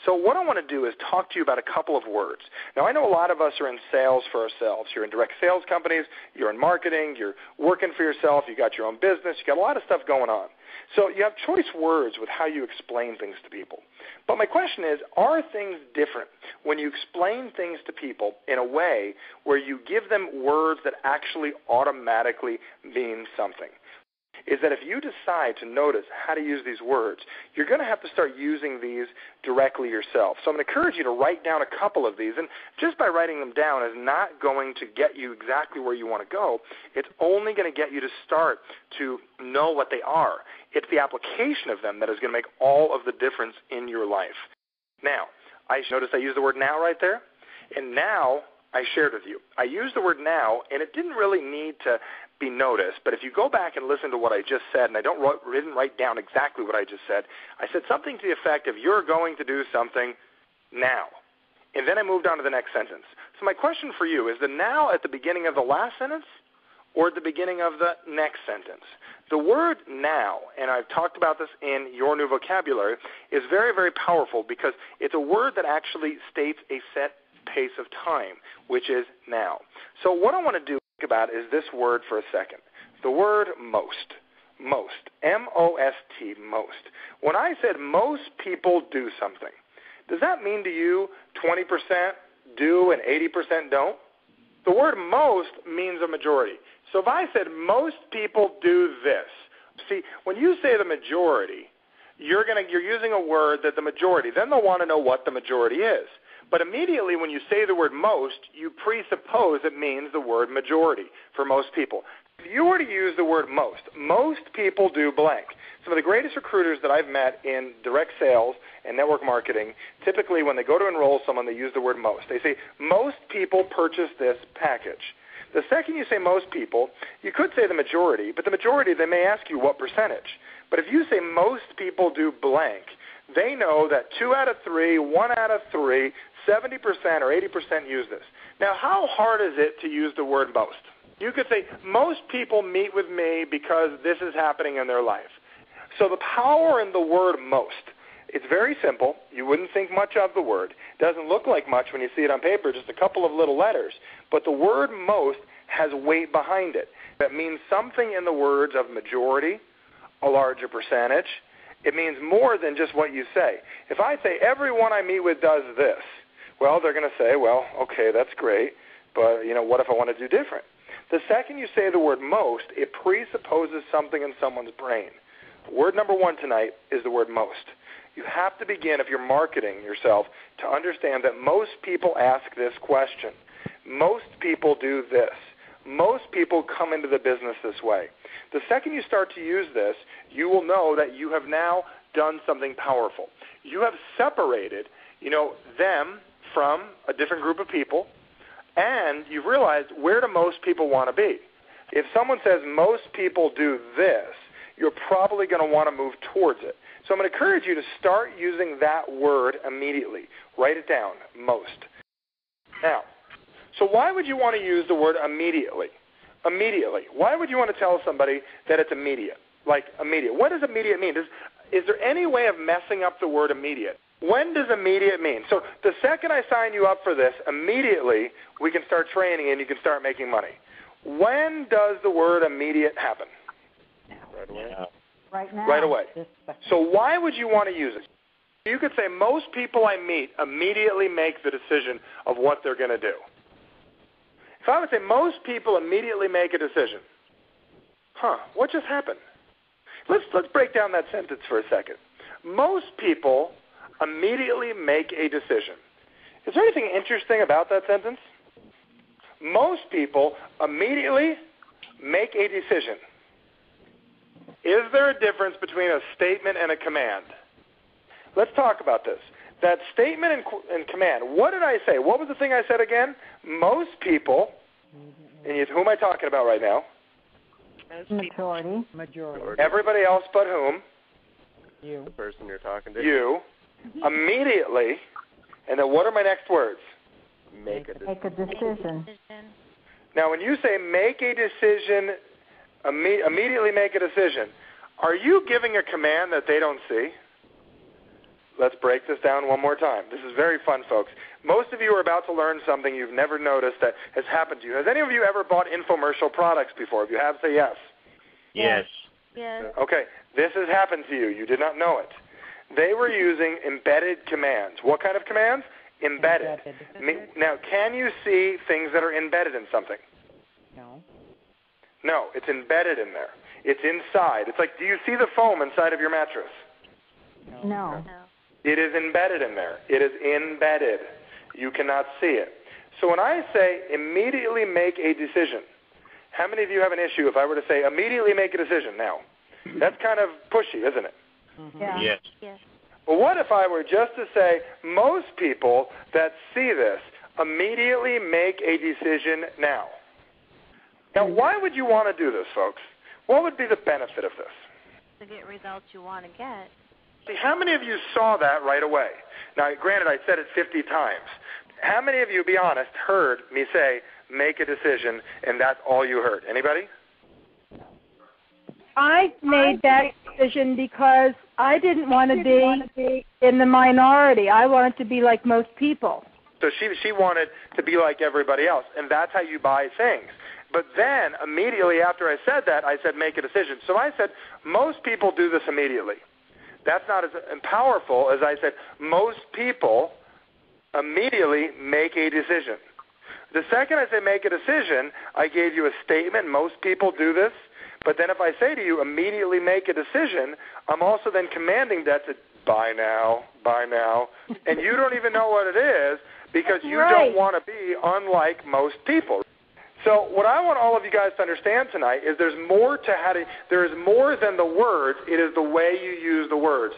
So what I want to do is talk to you about a couple of words. Now, I know a lot of us are in sales for ourselves. You're in direct sales companies. You're in marketing. You're working for yourself. You got your own business. You got a lot of stuff going on. So you have choice words with how you explain things to people. But my question is, are things different when you explain things to people in a way where you give them words that actually automatically mean something? Is that if you decide to notice how to use these words, you're going to have to start using these directly yourself. So I'm going to encourage you to write down a couple of these. And just by writing them down is not going to get you exactly where you want to go. It's only going to get you to start to know what they are. It's the application of them that is going to make all of the difference in your life. Now, I noticed I used the word now right there. And now I shared with you. I used the word now, and it didn't really need to be noticed, but if you go back and listen to what I just said, and I didn't write down exactly what I just said, I said something to the effect of, you're going to do something now. And then I moved on to the next sentence. So my question for you is the now at the beginning of the last sentence or at the beginning of the next sentence? The word now, and I've talked about this in Your New Vocabulary, is very, very powerful because it's a word that actually states a set pace of time, which is now. So what I want to do about is this word for a second. The word most. Most. M-O-S-T, most. When I said most people do something, does that mean to you 20% do and 80% don't? The word most means a majority. So if I said most people do this, see, when you say the majority, you're using a word that the majority, then they'll want to know what the majority is. But immediately when you say the word most, you presuppose it means the word majority for most people. If you were to use the word most people do blank. Some of the greatest recruiters that I've met in direct sales and network marketing, typically when they go to enroll someone, they use the word most. They say, most people purchase this package. The second you say most people, you could say the majority, but the majority, they may ask you what percentage. But if you say most people do blank, they know that 2 out of 3, 1 out of 3, 70% or 80% use this. Now, how hard is it to use the word most? You could say, most people meet with me because this is happening in their life. So the power in the word most, it's very simple. You wouldn't think much of the word. It doesn't look like much when you see it on paper, just a couple of little letters. But the word most has weight behind it. That means something in the words of majority, a larger percentage. It means more than just what you say. If I say everyone I meet with does this, well, they're going to say, well, okay, that's great, but, what if I want to do different? The second you say the word most, it presupposes something in someone's brain. Word number one tonight is the word most. You have to begin, if you're marketing yourself, to understand that most people ask this question. Most people do this. Most people come into the business this way. The second you start to use this, you will know that you have now done something powerful. You have separated, them from a different group of people, and you've realized where do most people want to be. If someone says most people do this, you're probably going to want to move towards it. So I'm going to encourage you to start using that word immediately. Write it down, most. Now, so why would you want to use the word immediately? Immediately. Why would you want to tell somebody that it's immediate? Like immediate. What does immediate mean? Is there any way of messing up the word immediate? When does immediate mean? So the second I sign you up for this, immediately we can start training and you can start making money. When does the word immediate happen? Right away. Right now. Right away. So why would you want to use it? You could say most people I meet immediately make the decision of what they're going to do. If I would say most people immediately make a decision, what just happened? Let's break down that sentence for a second. Most people immediately make a decision. Is there anything interesting about that sentence? Most people immediately make a decision. Is there a difference between a statement and a command? Let's talk about this. That statement and command, what did I say? What was the thing I said again? Most people, and who am I talking about right now? Majority. Everybody else but whom? You. The person you're talking to. You. Immediately, and then what are my next words? Make a decision. Now, when you say make a decision, immediately make a decision, are you giving a command that they don't see? Let's break this down one more time. This is very fun, folks. Most of you are about to learn something you've never noticed that has happened to you. Has any of you ever bought infomercial products before? If you have, say yes. Yes. Yes. Okay, this has happened to you. You did not know it. They were using embedded commands. What kind of commands? Embedded. Now, can you see things that are embedded in something? No. No, it's embedded in there. It's inside. It's like, do you see the foam inside of your mattress? No. It is embedded in there. It is embedded. You cannot see it. So when I say immediately make a decision, how many of you have an issue if I were to say immediately make a decision now? That's kind of pushy, isn't it? Mm-hmm. Yeah. Yes. Yes. Well, what if I were just to say most people that see this immediately make a decision now? Now, why would you want to do this, folks? What would be the benefit of this? To get results you want to get. See, how many of you saw that right away? Now, granted, I said it 50 times. How many of you, be honest, heard me say, make a decision, and that's all you heard? Anybody? I made that decision because I didn't want to be in the minority. I wanted to be like most people. So she wanted to be like everybody else, and that's how you buy things. But then, immediately after I said that, I said make a decision. So I said most people do this immediately. That's not as powerful as I said most people immediately make a decision. The second I say make a decision, I gave you a statement, most people do this. But then if I say to you immediately make a decision, I'm also then commanding that to buy now, and you don't even know what it is because you don't want to be unlike most people. So what I want all of you guys to understand tonight is there's more to there is more than the words. It is the way you use the words.